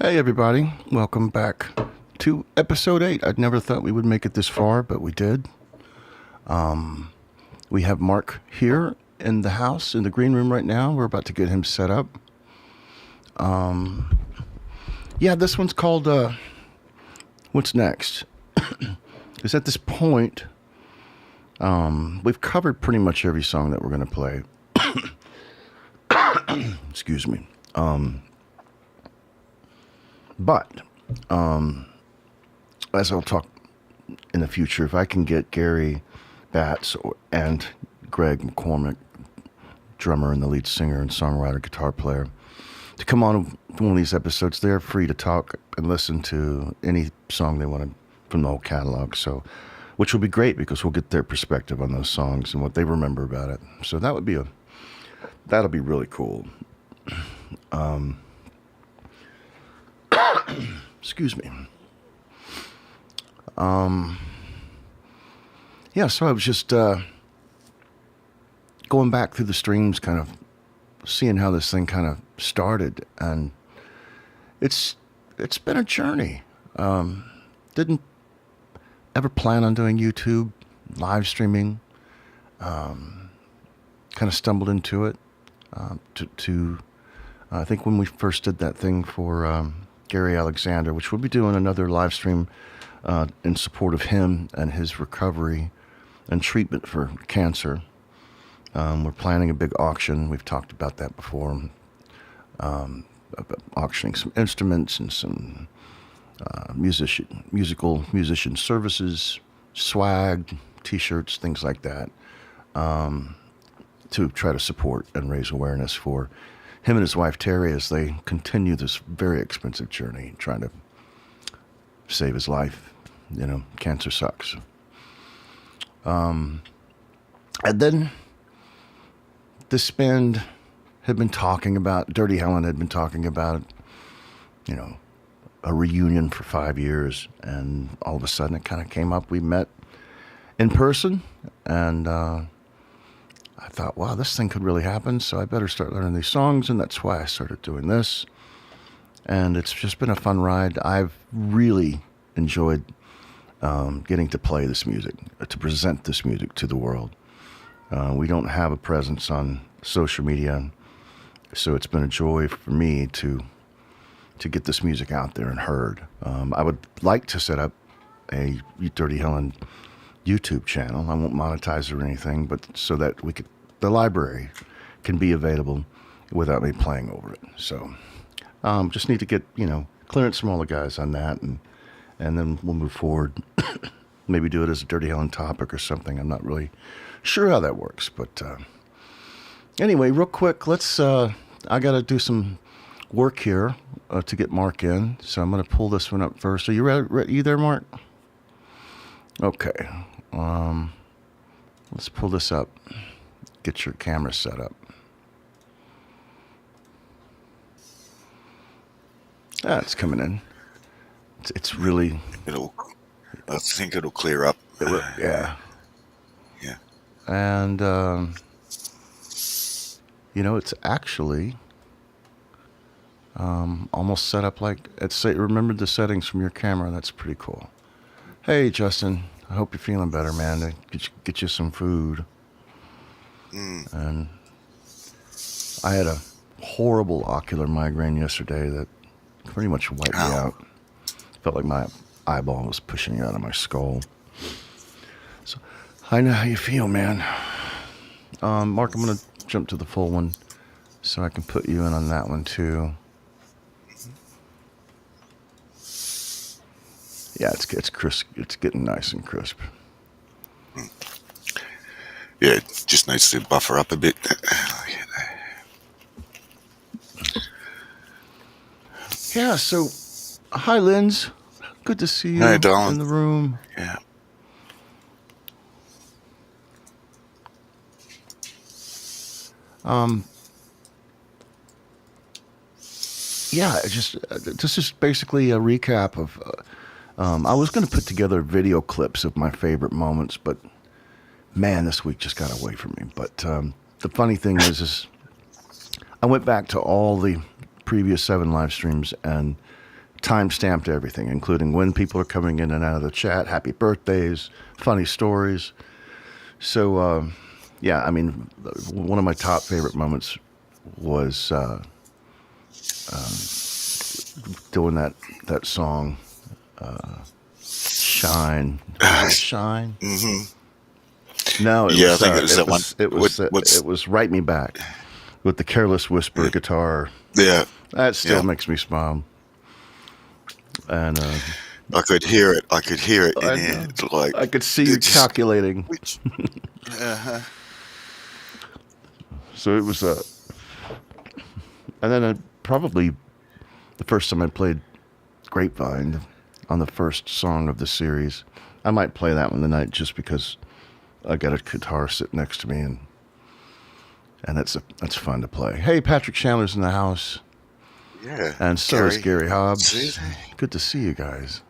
Hey everybody, welcome back to episode 8. I'd never thought we would make it this far, but we did. We have Mark here in the house, in the green room right now. We're about to get him set up. Yeah, this one's called, What's Next? Because at this point, we've covered pretty much every song that we're going to play. Excuse me. But, as I'll talk in the future, if I can get Gary Batts and Greg McCormick, drummer and the lead singer and songwriter, guitar player, to come on one of these episodes, they're free to talk and listen to any song they want to from the whole catalog. So, which will be great because we'll get their perspective on those songs and what they remember about it. So that'll be really cool. Excuse me. Yeah, so I was just going back through the streams, kind of seeing how this thing kind of started, and it's been a journey. Didn't ever plan on doing YouTube live streaming. Kind of stumbled into it. I think when we first did that thing for Gary Alexander, which we'll be doing another live stream in support of him and his recovery and treatment for cancer. We're planning a big auction. We've talked about that before. About auctioning some instruments and some musician services, swag, T-shirts, things like that, to try to support and raise awareness for him and his wife Terry as they continue this very expensive journey trying to save his life. You know, cancer sucks. And then this band had been talking about, Dirty Helen had been talking about, you know, a reunion for 5 years, and all of a sudden it kind of came up. We met in person, and I thought, wow, this thing could really happen, so I better start learning these songs, and that's why I started doing this. And it's just been a fun ride. I've really enjoyed getting to play this music, to present this music to the world. We don't have a presence on social media, so it's been a joy for me to get this music out there and heard. I would like to set up a Dirty Helen YouTube channel. I won't monetize it or anything, but so that the library can be available without me playing over it. So, just need to get, clearance from all the guys on that, and then we'll move forward. Maybe do it as a Dirty Helen topic or something. I'm not really sure how that works, but anyway, real quick, I got to do some work here to get Mark in, so I'm going to pull this one up first. Are you ready? You there, Mark? Okay. Let's pull this up. Get your camera set up. It's coming in. It's really... I think it'll clear up. Yeah. Yeah. And, it's actually almost set up like... remember the settings from your camera. That's pretty cool. Hey, Justin. I hope you're feeling better, man. Get you some food. And I had a horrible ocular migraine yesterday that pretty much wiped me out. Felt like my eyeball was pushing out of my skull. So I know how you feel, man. Mark, I'm going to jump to the full one so I can put you in on that one too. Yeah, it's crisp. It's getting nice and crisp. Yeah, it just needs to buffer up a bit. Yeah, so, hi, Linz. Good to see you Hey, darling. in the room. Yeah. Yeah, this is basically a recap of... I was going to put together video clips of my favorite moments, but man, this week just got away from me. But the funny thing is I went back to all the previous 7 live streams and time-stamped everything, including when people are coming in and out of the chat, happy birthdays, funny stories. So, yeah, I mean, one of my top favorite moments was doing that song, Shine. Was it Shine? No, it Yeah, was, I think it was that one. It was Write Me Back with the Careless Whisper guitar. Yeah. That still makes me smile. And I could hear it. I could hear it in I here. know. It's like I could see you calculating. So it was and then probably the first time I played Grapevine on the first song of the series. I might play that one tonight just because I got a guitar sitting next to me, and that's fun to play. Hey, Patrick Chandler's in the house. Yeah. And so is Gary Hubb. See? Good to see you guys.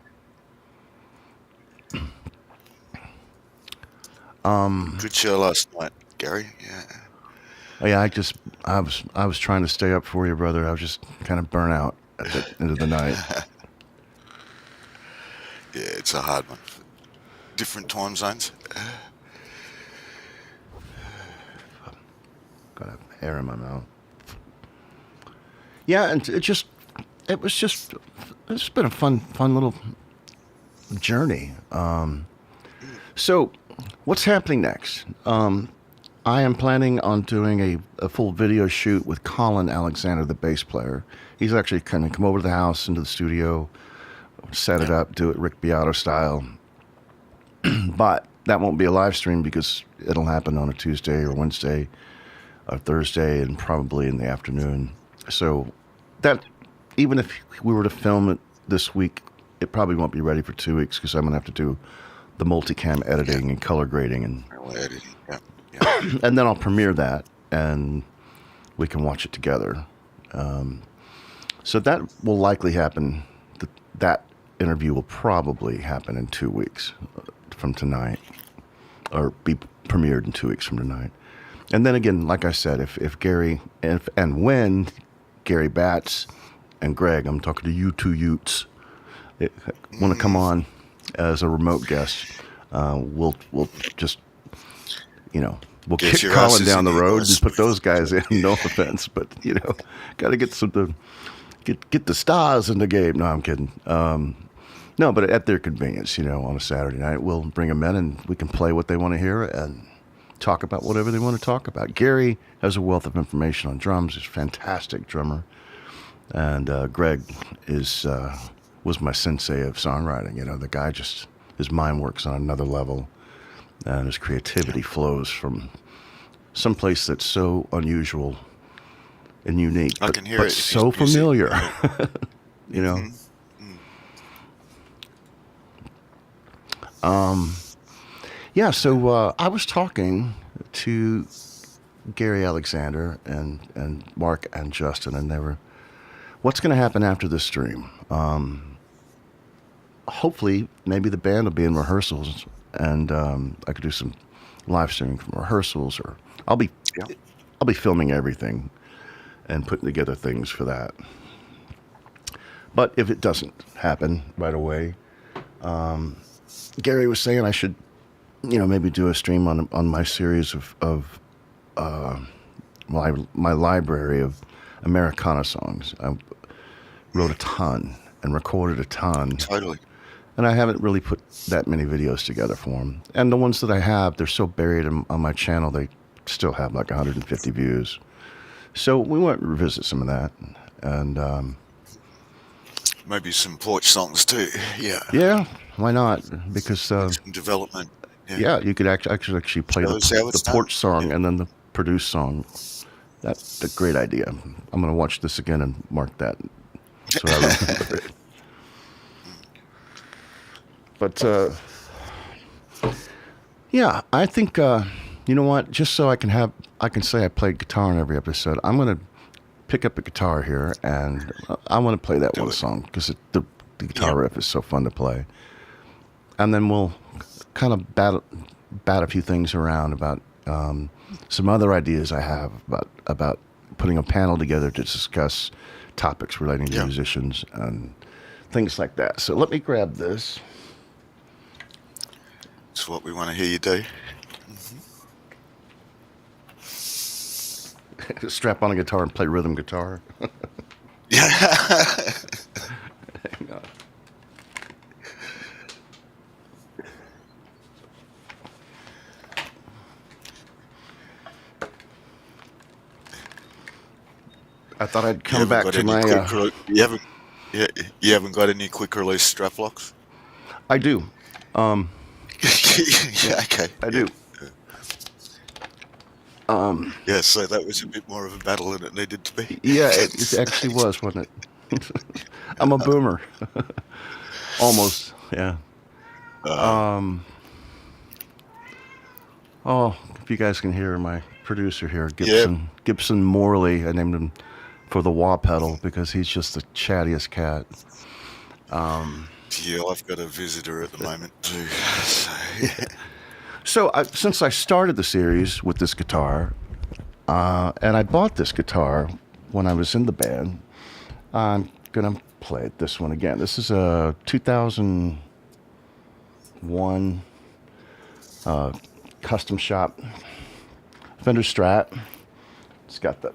Good show last night, Gary. Yeah. Oh, yeah, I was trying to stay up for you, brother. I was just kind of burnt out at the end of the night. Yeah, it's a hard one. Different time zones. Got a hair in my mouth. Yeah, and it's been a fun little journey. So what's happening next? I am planning on doing a full video shoot with Colin Alexander, the bass player. He's actually going to come over to the house, into the studio, set it up, do it Rick Beato style. But that won't be a live stream because it'll happen on a Tuesday or Wednesday or Thursday and probably in the afternoon. So that, even if we were to film it this week, it probably won't be ready for 2 weeks because I'm going to have to do the multicam editing and color grading. And Editing. Yeah. and then I'll premiere that and we can watch it together. So that will likely happen. That interview will probably happen in 2 weeks from tonight, or be premiered in 2 weeks from tonight. And then again, like I said, if Gary and when Gary Batts and Greg, I'm talking to you two Utes, want to come on as a remote guest, we'll just, we'll Get kick your Colin asses down the in road English. and put those guys in. No offense, but got to get the stars in the game. No, I'm kidding. No, but at their convenience, on a Saturday night, we'll bring them in and we can play what they want to hear and talk about whatever they want to talk about. Gary has a wealth of information on drums. He's a fantastic drummer. And Greg was my sensei of songwriting. The guy his mind works on another level, and his creativity flows from some place that's so unusual and unique, I but, can hear but it in so his music. familiar. Yeah, so I was talking to Gary Alexander and Mark and Justin, and they were, what's going to happen after this stream? Hopefully, maybe the band will be in rehearsals, and I could do some live streaming from rehearsals, or I'll be filming everything and putting together things for that. But if it doesn't happen right away, Gary was saying I should, maybe do a stream on my series of my library of Americana songs. I wrote a ton and recorded a ton. Totally. And I haven't really put that many videos together for them. And the ones that I have, they're so buried on my channel, they still have like 150 views. So we want to revisit some of that. And Maybe some porch songs too. Yeah. yeah, why not? Because Some development. yeah, you could actually play Show us how the it's done. porch song and then the produced song. That's a great idea. I'm going to watch this again and mark that. So I remember it. But yeah, I think you know what? Just so I can say I played guitar in every episode. I'm going to pick up a guitar here, and I want to play that one song because the guitar riff is so fun to play. And then we'll kind of bat a few things around about some other ideas I have about putting a panel together to discuss topics relating to musicians and things like that. So let me grab this. It's what we want to hear you do. Strap on a guitar and play rhythm guitar. Yeah. Hang on. I thought I'd come back to my. You haven't got any quick release strap locks? I do. Yeah. Okay. I do. Yeah, so that was a bit more of a battle than it needed to be. Yeah, it actually was, wasn't it? I'm a boomer. Almost, yeah. Oh, if you guys can hear my producer here, Gibson Morley. I named him for the wah pedal because he's just the chattiest cat. Yeah, I've got a visitor at the moment too. So since I started the series with this guitar, and I bought this guitar when I was in the band, I'm gonna play this one again. This is a 2001 custom shop Fender Strat. It's got the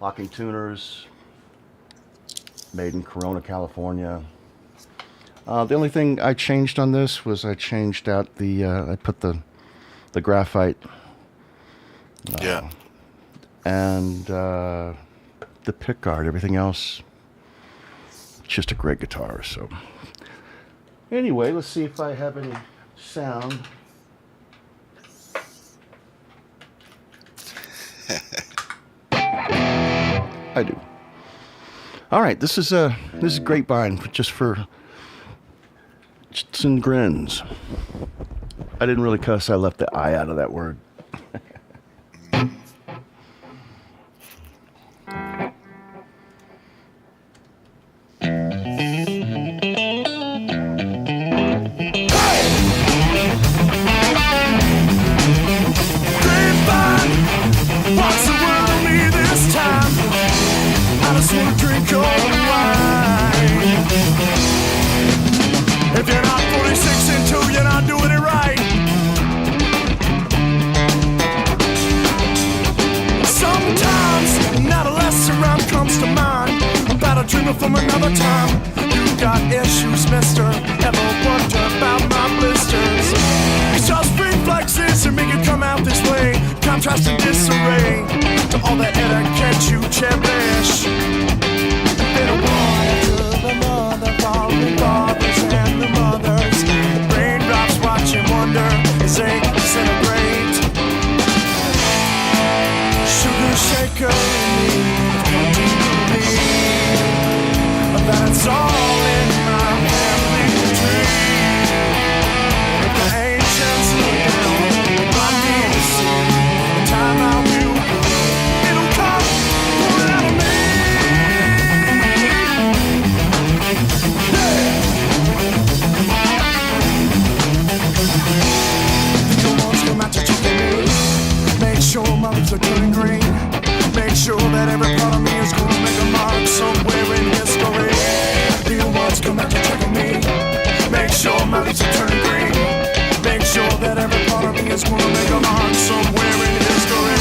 locking tuners, made in Corona, California. The only thing I changed on this was I changed out the, I put the graphite. And the pickguard. Everything else, it's just a great guitar. So anyway, let's see if I have any sound. I do. All right, this is Grapevine, just for some grins. I didn't really cuss. I left the I out of that word. If you're not 46 and 2, you're not doing it right. Sometimes an adolescent rhyme comes to mind about a dreamer from another time. You got issues, mister. Ever wonder about my blisters? It's just reflexes that make it come out this way. Contrast and disarray to all the etiquette you cherish. Bit of water to the mother, falling fathers and the mothers. The raindrops watch and wonder as they disintegrate. Sugar shaker in me, come to believe that it's all in my family tree. If the ancients look down, my need see the time I will, it'll come pouring out of me. Make sure my lips are turning green. Make sure that every part of me is gonna make a mark somewhere in history. The ones come out to check on me. Make sure my lips are turning green. Make sure that every part of me is gonna make a mark somewhere in history.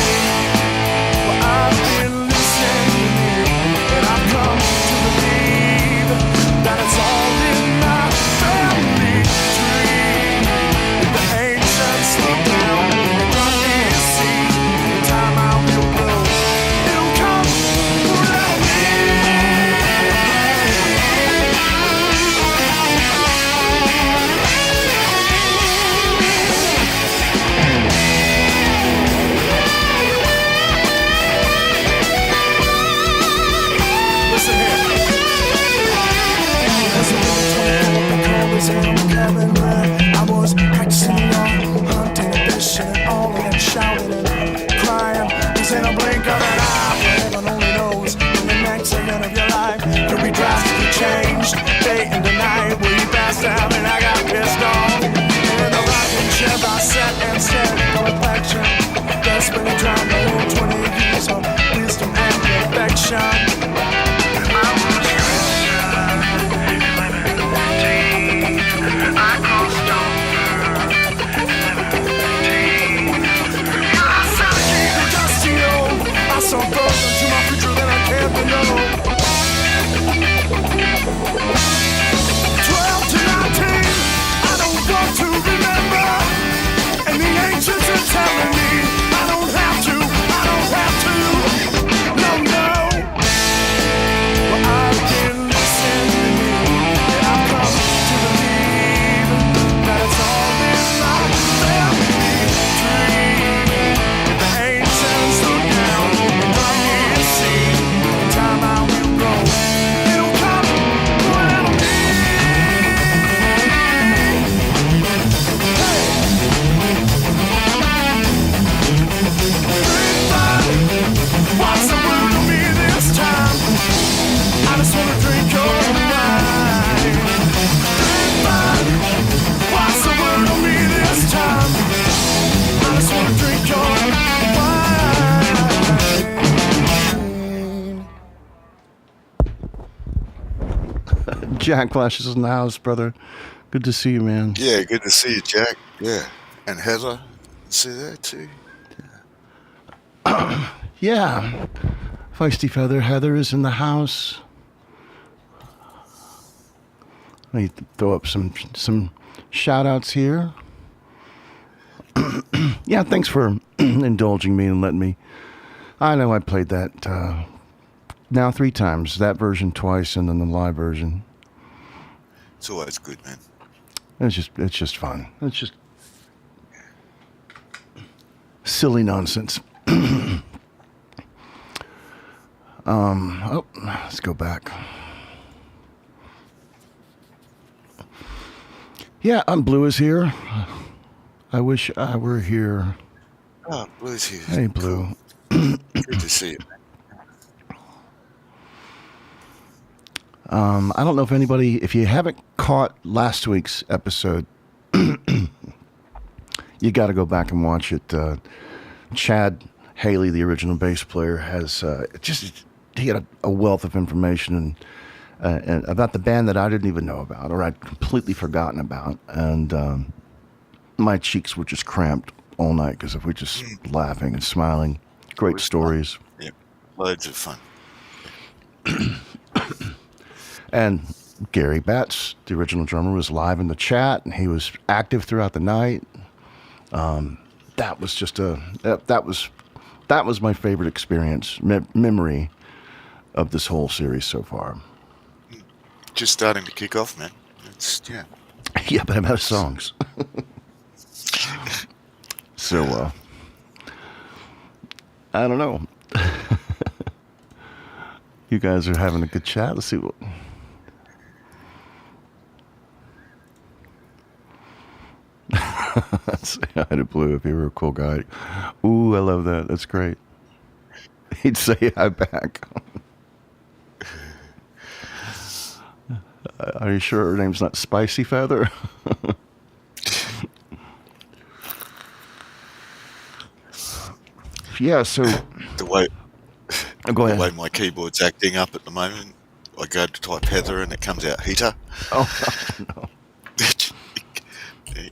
Well, I've been listening and I've come to believe that it's all in my family tree. If the ancients look down and run me to see the time I will blow, it'll come around me. Listen here. There's a little 24 that called us in the cabin where I was practicing law, hunting and fishing and all of that shouting and crying. This ain't a blink of an eye, but heaven only knows in the next second of your life you'll be drastically changed. Day and the night where you passed out and I got pissed off. And in the rocking chair I sat and stared at the reflection. That's when it drowned the whole 20 years of wisdom and perfection. I was your inside. Jack Flash is in the house, brother. Good to see you, man. Yeah, good to see you, Jack. Yeah. And Heather. See that too? Yeah. Feisty Feather. Heather is in the house. Let me throw up some shout outs here. Yeah, thanks for indulging me and letting me. I know I played that now 3 times. That version twice and then the live version. It's always good, man. It's just fun. It's just silly nonsense. Let's go back. Yeah, Blue is here. I wish I were here. Oh, Blue's here. Hey, Blue. Good to see you, man. I don't know if you haven't caught last week's episode, you got to go back and watch it. Chad Hailey, the original bass player, has he had a wealth of information and about the band that I didn't even know about or I'd completely forgotten about, and my cheeks were just cramped all night because we're just laughing and smiling. Great stories. Fun. Yeah, loads of fun. And Gary Batts, the original drummer, was live in the chat, and he was active throughout the night. That was just that was my favorite experience, memory of this whole series so far. Just starting to kick off, man. Yeah. Yeah, but I'm out of songs. So, I don't know. You guys are having a good chat. Let's see what. Say hi to Blue if you were a cool guy. Ooh, I love that. That's great. He'd say hi back. Are you sure her name's not Spicy Feather? Yeah, so The way go the ahead. way my keyboard's acting up at the moment, I go to type Heather and it comes out heater. Oh no.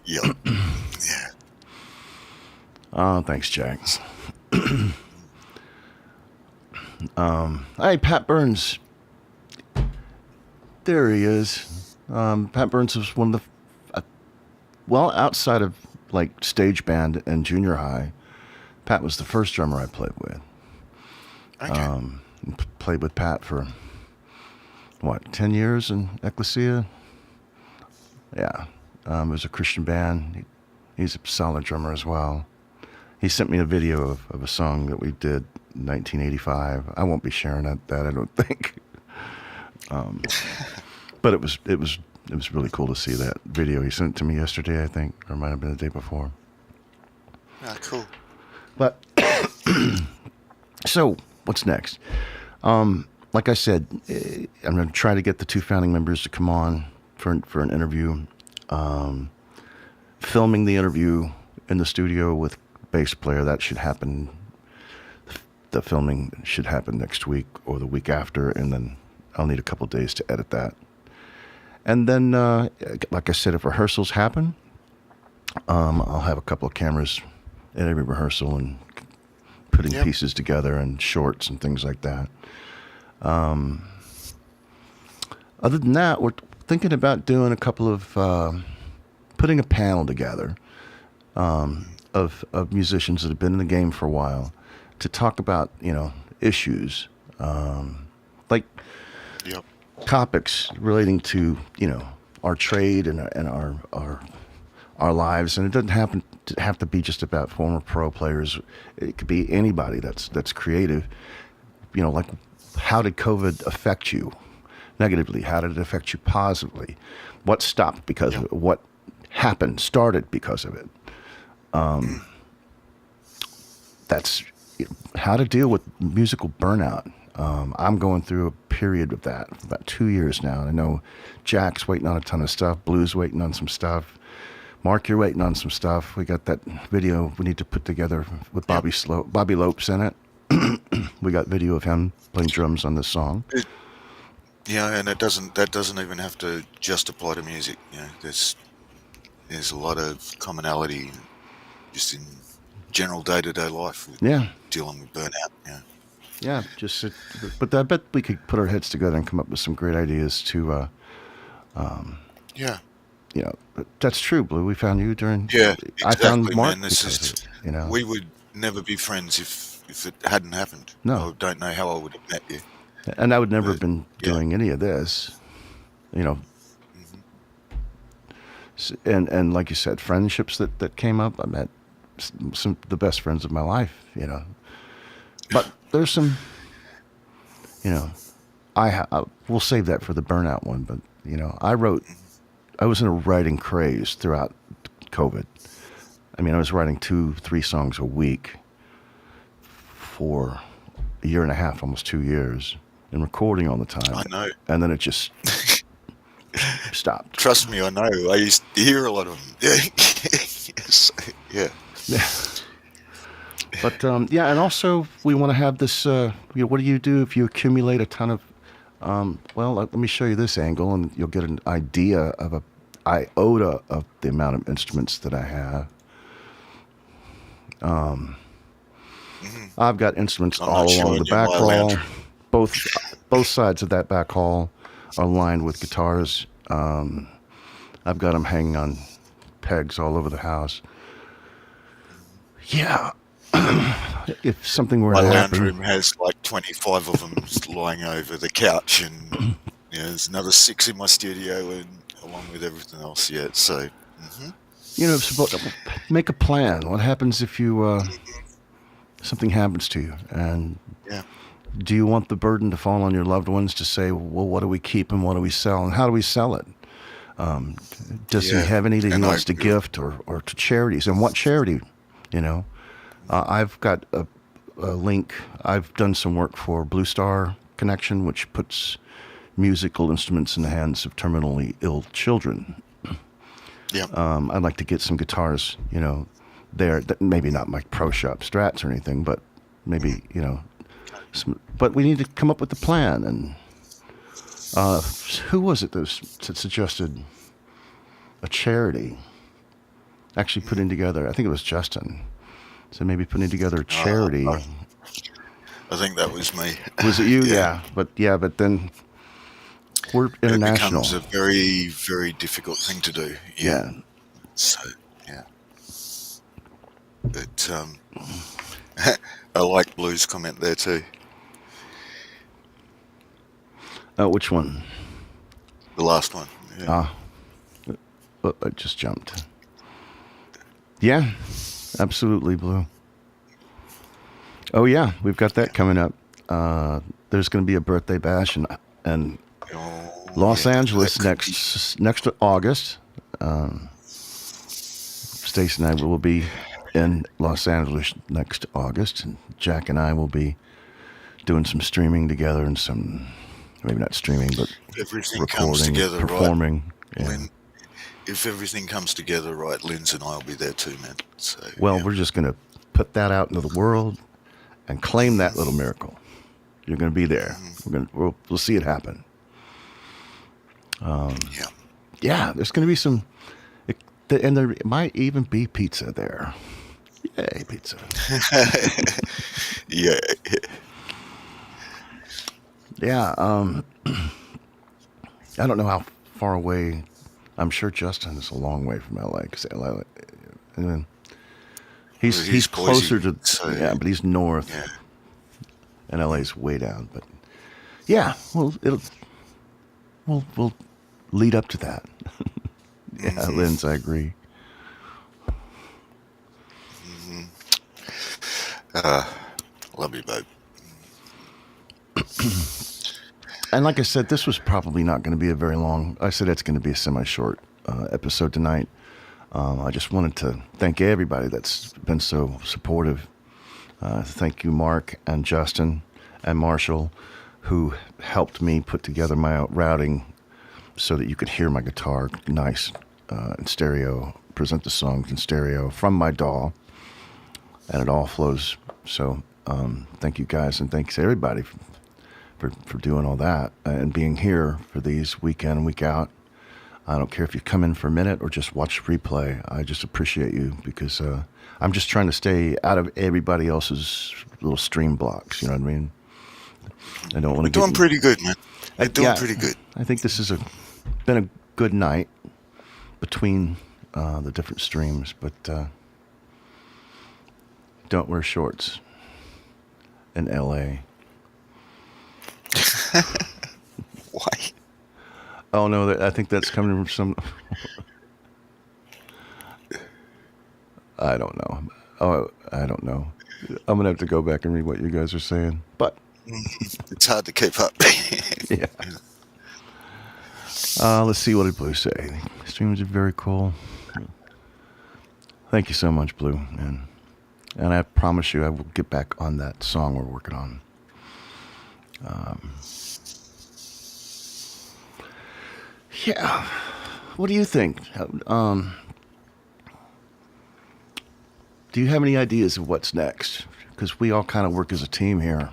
Yeah. Yeah. Oh, thanks, Jack. Hey, Pat Burns. There he is. Pat Burns was one of the, outside of like stage band and junior high, Pat was the first drummer I played with. Okay. Played with Pat for 10 years in Ecclesia. Yeah. It was a Christian band. He's a solid drummer as well. He sent me a video of a song that we did in 1985. I won't be sharing that I don't think. But it was really cool to see that video. He sent it to me yesterday, I think, or it might have been the day before. Ah, cool. But so what's next? Like I said, I'm going to try to get the 2 founding members to come on for an interview. Filming the interview in the studio with bass player, that should happen. The filming should happen next week or the week after, and then I'll need a couple days to edit that. And then, like I said, if rehearsals happen, I'll have a couple of cameras at every rehearsal and putting pieces together and shorts and things like that. Other than that, we're thinking about doing a couple of putting a panel together of musicians that have been in the game for a while to talk about issues like topics relating to our trade and our lives, and it doesn't have to be just about former pro players. It could be anybody that's creative. Like, how did COVID affect you negatively? How did it affect you positively? What stopped because of it? What started because of it? That's how to deal with musical burnout. I'm going through a period of that for about 2 years now. And I know Jack's waiting on a ton of stuff. Blue's waiting on some stuff. Mark, you're waiting on some stuff. We got that video we need to put together with Bobby Lopes in it. We got video of him playing drums on this song. Yeah, and that doesn't even have to just apply to music. You know, there's a lot of commonality just in general day-to-day life with Yeah. dealing with burnout. Yeah. Yeah, but I bet we could put our heads together and come up with some great ideas to, Yeah. you know, that's true, Blue. We found you during. Yeah, I found exactly, Mark man. This because of is it. You know. we would never be friends if it hadn't happened. No. I don't know how I would have met you. And I would never have But been yeah. doing any of this, you know. Mhm. And like you said, friendships that came up. I met some the best friends of my life, you know. But there's some, you know, we'll save that for the burnout one. But you know, I was in a writing craze throughout COVID. I mean, I was writing 2-3 songs a week for a year and a half, almost 2 years, and recording all the time. I know. And then it just stopped. Trust me, I know. I used to hear a lot of them. Yeah. Yes. Yeah. Yeah. But yeah, and also we want to have this. You know, what do you do if you accumulate a ton of? Well, let me show you this angle, and you'll get an idea of a iota of the amount of instruments that I have. I've got instruments I'm all not along showing the you back my hall. lounge. Both sides of that back hall are lined with guitars. I've got them hanging on pegs all over the house. Yeah. If something were My to lounge happen, room has like 25 of them lying over the couch, and there's another 6 in my studio, and along with everything else. Yeah. So. you know, make a plan. What happens if you something happens to you, and Yeah. do you want the burden to fall on your loved ones to say, well, what do we keep and what do we sell, and how do we sell it? Does he Yeah. have anything he And wants to gift or to charities, and what charity? You know, I've got a link. I've done some work for Blue Star Connection, which puts musical instruments in the hands of terminally ill children. Yeah. I'd like to get some guitars, you know, there. Maybe not my Pro Shop Strats or anything, but maybe, you know, but we need to come up with a plan. And who was it that suggested a charity? Actually putting together, I think it was Justin. So maybe putting together a charity. I think that was me. Was it you? Yeah. But then we're international. It becomes a very, very difficult thing to do. Yeah. So, yeah. But I like Blue's comment there too. Which one? The last one. Yeah. I just jumped. Yeah, absolutely, Blue. Oh yeah, we've got that coming up. There's going to be a birthday bash in Los Angeles next August. Stace and I will be in Los Angeles next August, and Jack and I will be doing some streaming together and some, maybe not streaming, but everything recording, comes together, performing. right? Yeah. Lynn, if everything comes together right, Linz and I will be there too, man. So, Well, yeah. we're just going to put that out into the world and claim that little miracle. You're going to be there. We'll see it happen. Yeah. Yeah, there's going to be some, and there might even be pizza there. Yay, pizza. Yeah. Yeah, I don't know how far away. I'm sure Justin is a long way from LA, because LA, he's closer to, so, yeah, but he's north, Yeah. and LA's way down. But yeah, we'll lead up to that. Yeah, Linz, I agree. Love you, babe. And like I said, this was probably not going to be a very long. I said it's going to be a semi-short episode tonight. I just wanted to thank everybody that's been so supportive. Thank you, Mark and Justin and Marshall, who helped me put together my routing so that you could hear my guitar nice in stereo, present the songs in stereo from my DAW, and it all flows. So thank you guys, and thanks everybody for doing all that and being here for these week in, week out. I don't care if you come in for a minute or just watch replay. I just appreciate you because I'm just trying to stay out of everybody else's little stream blocks. You know what I mean? I don't want to. Doing pretty good, man. You're doing pretty good. I think this has been a good night between the different streams, but don't wear shorts in LA. Why? Oh no, I think that's coming from some. I don't know. Oh, I don't know. I'm gonna have to go back and read what you guys are saying, but it's hard to keep up. yeah. Let's see what did Blue say. Streams are very cool. Thank you so much, Blue, and I promise you I will get back on that song we're working on. Yeah. What do you think? Do you have any ideas of what's next? Because we all kind of work as a team here.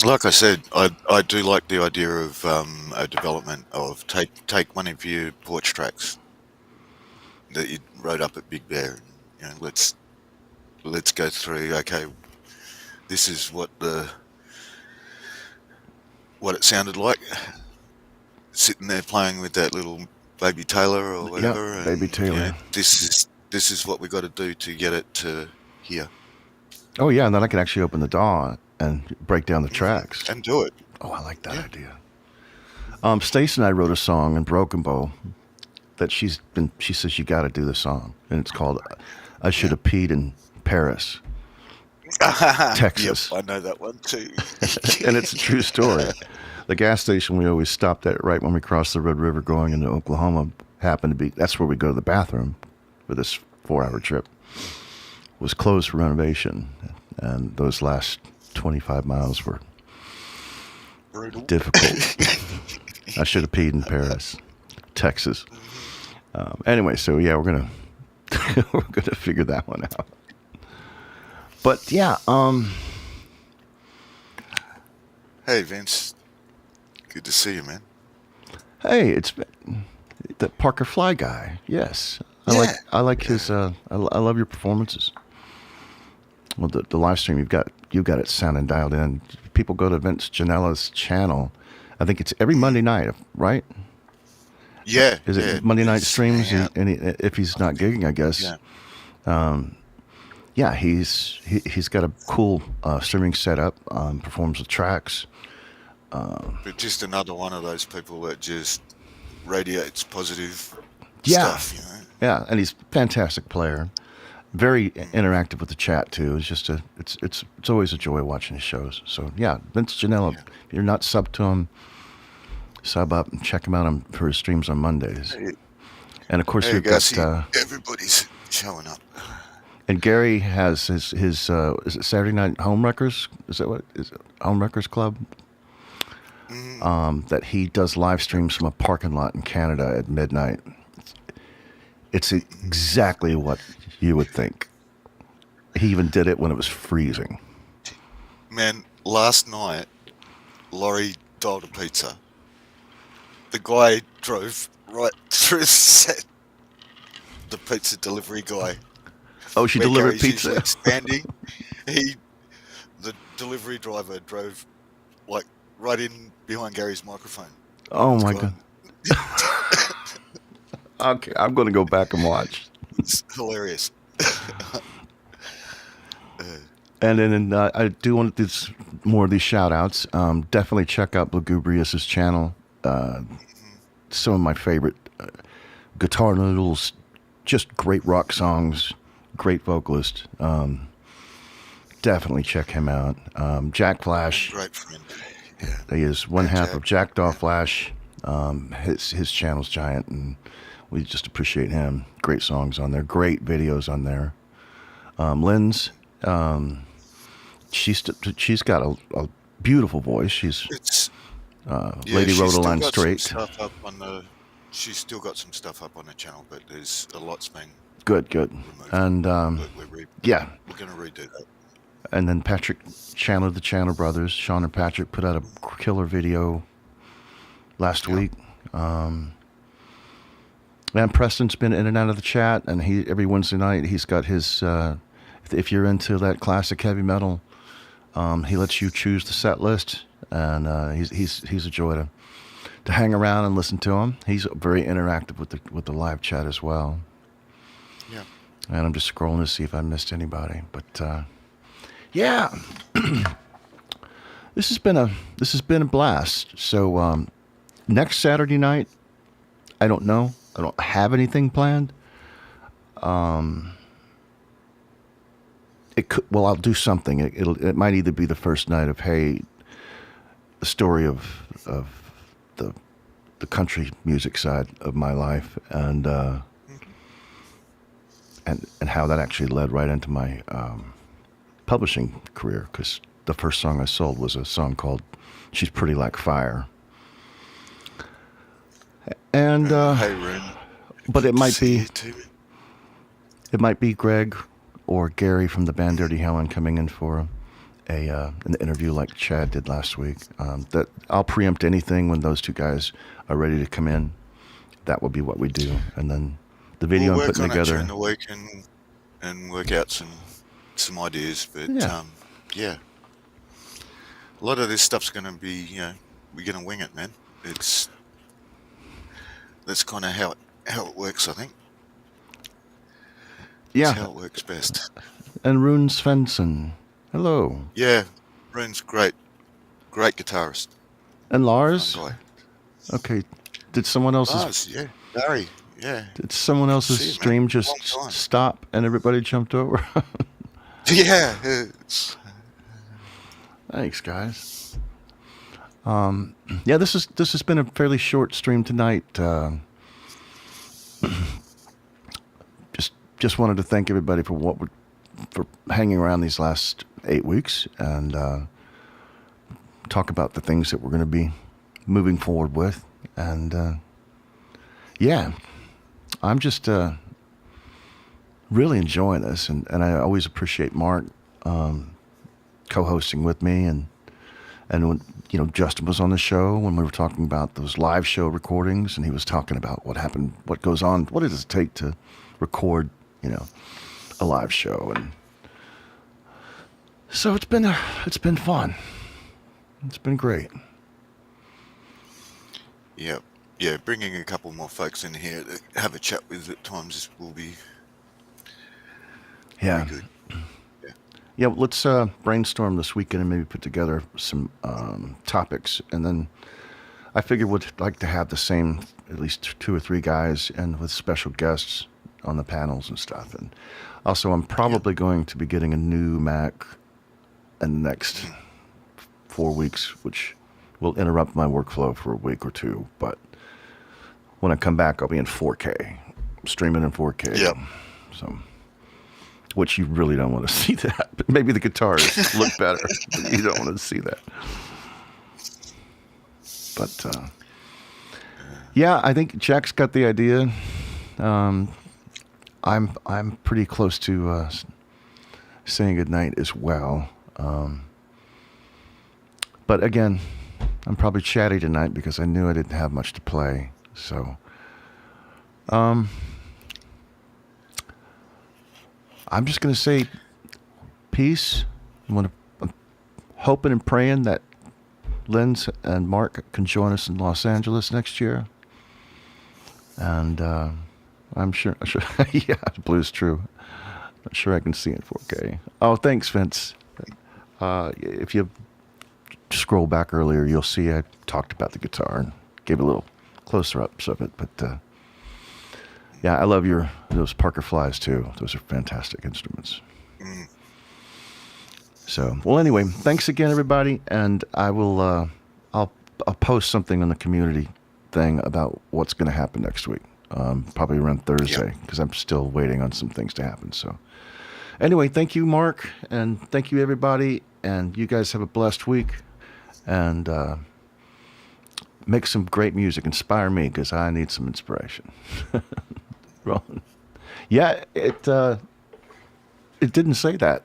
Like I said, I do like the idea of a development of take one of your porch tracks that you wrote up at Big Bear. You know, let's go through. Okay, this is what it sounded like sitting there playing with that little baby Taylor or whatever. Yeah, baby Taylor. You know, this is what we got to do to get it to here. Oh yeah, and then I can actually open the DAW and break down the tracks and do it. Oh, I like that idea. Stace and I wrote a song in Broken Bow that she says you got to do the song, and it's called "I Should Have Peed in Paris, Texas." Yep, I know that one too. And it's a true story. The gas station we always stopped at right when we crossed the Red River going into Oklahoma happened to be, that's where we go to the bathroom for this 4-hour trip, was closed for renovation. And those last 25 miles were brutal, difficult. I should have peed in Paris, Texas. Anyway, so yeah, we're gonna figure that one out. But yeah, hey Vince, good to see you, man. Hey, it's the Parker Fly guy. Yes, I like his. I love your performances. Well, the live stream you've got it sounding dialed in. People go to Vince Genella's channel. I think it's every Monday night, right? Yeah. Is it Monday night streams? Yeah. And if he's not gigging, I guess. Yeah. He's got a cool streaming setup. Performs with tracks. But just another one of those people that just radiates positive stuff. You know? Yeah, and he's a fantastic player. Very interactive with the chat too. It's just it's always a joy watching his shows. So yeah, Vince Genella. If you're not sub to him, sub up and check him out for his streams on Mondays. And of course we've got everybody's showing up. And Gary has his is it Saturday Night Home Wreckers? Is that what is it? Home Wreckers Club? That he does live streams from a parking lot in Canada at midnight. It's exactly what you would think. He even did it when it was freezing. Man, last night, Laurie dialed a pizza. The guy drove right through the set. The pizza delivery guy. Oh, she delivered pizza. Standing. The delivery driver drove like right in behind Gary's microphone. Oh my God. Okay, I'm going to go back and watch. It's hilarious. And then I do want to do more of these shout outs. Definitely check out Blugubrious' channel. Some of my favorite guitar noodles, just great rock songs, great vocalist. Definitely check him out. Jack Flash. Great friend. Yeah. He is one half of Jackdaw Flash. His channel's giant, and we just appreciate him. Great songs on there, great videos on there. Lynn's, she's got a beautiful voice. She's Lady Rhodaline Straight. She's still got some stuff up on the channel, but there's a lot's been good. removed. And we're going to redo that. And then Patrick Chandler, the Chandler brothers, Sean and Patrick, put out a killer video last week. And Preston's been in and out of the chat, and every Wednesday night he's got his. If you're into that classic heavy metal, he lets you choose the set list, and he's a joy to hang around and listen to him. He's very interactive with the live chat as well. Yeah. And I'm just scrolling to see if I missed anybody, but yeah, this has been a blast. So next Saturday night, I don't know. I don't have anything planned. I'll do something. It might either be the first night of the story of the country music side of my life, and how that actually led right into my publishing career, because the first song I sold was a song called "She's Pretty Like Fire." And hey, Rune. But it might be Greg or Gary from the band Dirty Helen coming in for an interview like Chad did last week. That I'll preempt anything when those two guys are ready to come in. That will be what we do, and then the video I'm putting together. We'll work on it during the week and work out some ideas, but yeah. A lot of this stuff's going to be, we're going to wing it, man. That's kind of how it works, I think. Yeah. That's how it works best. And Rune Svendsen. Hello. Yeah, Rune's great guitarist. And Lars? Fun guy. Okay. Did someone else's... Lars, yeah. Barry, yeah. Did someone else's stream just stop and everybody jumped over? Yeah. Thanks, guys. Yeah, this has been a fairly short stream tonight. Just wanted to thank everybody for hanging around these last 8 weeks, and talk about the things that we're going to be moving forward with. And yeah, I'm just really enjoying this, and I always appreciate Mark co-hosting with me, and when Justin was on the show when we were talking about those live show recordings, and he was talking about what happened, what goes on, what does it take to record a live show. And so it's been fun. It's been great. Yeah, bringing a couple more folks in here to have a chat with at times will be good. Yeah, let's brainstorm this weekend and maybe put together some topics, and then I figure we'd like to have the same, at least 2 or 3 guys, and with special guests on the panels and stuff. And also, I'm probably going to be getting a new Mac in the next 4 weeks, which will interrupt my workflow for a week or 2. But when I come back, I'll be in 4K, streaming in 4K. Yep. So, which you really don't want to see that. But maybe the guitars look better, but you don't want to see that. But yeah, I think Jack's got the idea. I'm pretty close to saying goodnight as well. But again, I'm probably chatty tonight because I knew I didn't have much to play. So I'm just going to say peace. I'm hoping and praying that Linz and Mark can join us in Los Angeles next year. And I'm sure, yeah, Blue's true. I'm sure I can see it in 4K. Oh, thanks, Vince. If you scroll back earlier, you'll see I talked about the guitar and gave a little closer-ups of it. But yeah, I love those Parker Flies too. Those are fantastic instruments. So, well, anyway, thanks again, everybody, and I will. I'll post something on the community thing about what's going to happen next week. Probably around Thursday, because I'm still waiting on some things to happen. So, anyway, thank you, Mark, and thank you, everybody, and you guys have a blessed week, and make some great music. Inspire me, because I need some inspiration. Yeah, it didn't say that.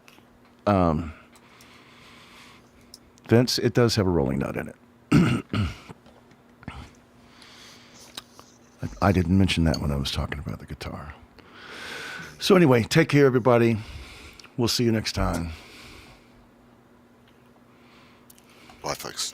Vince, it does have a rolling nut in it. I didn't mention that when I was talking about the guitar. So anyway, take care, everybody. We'll see you next time. Bye, folks.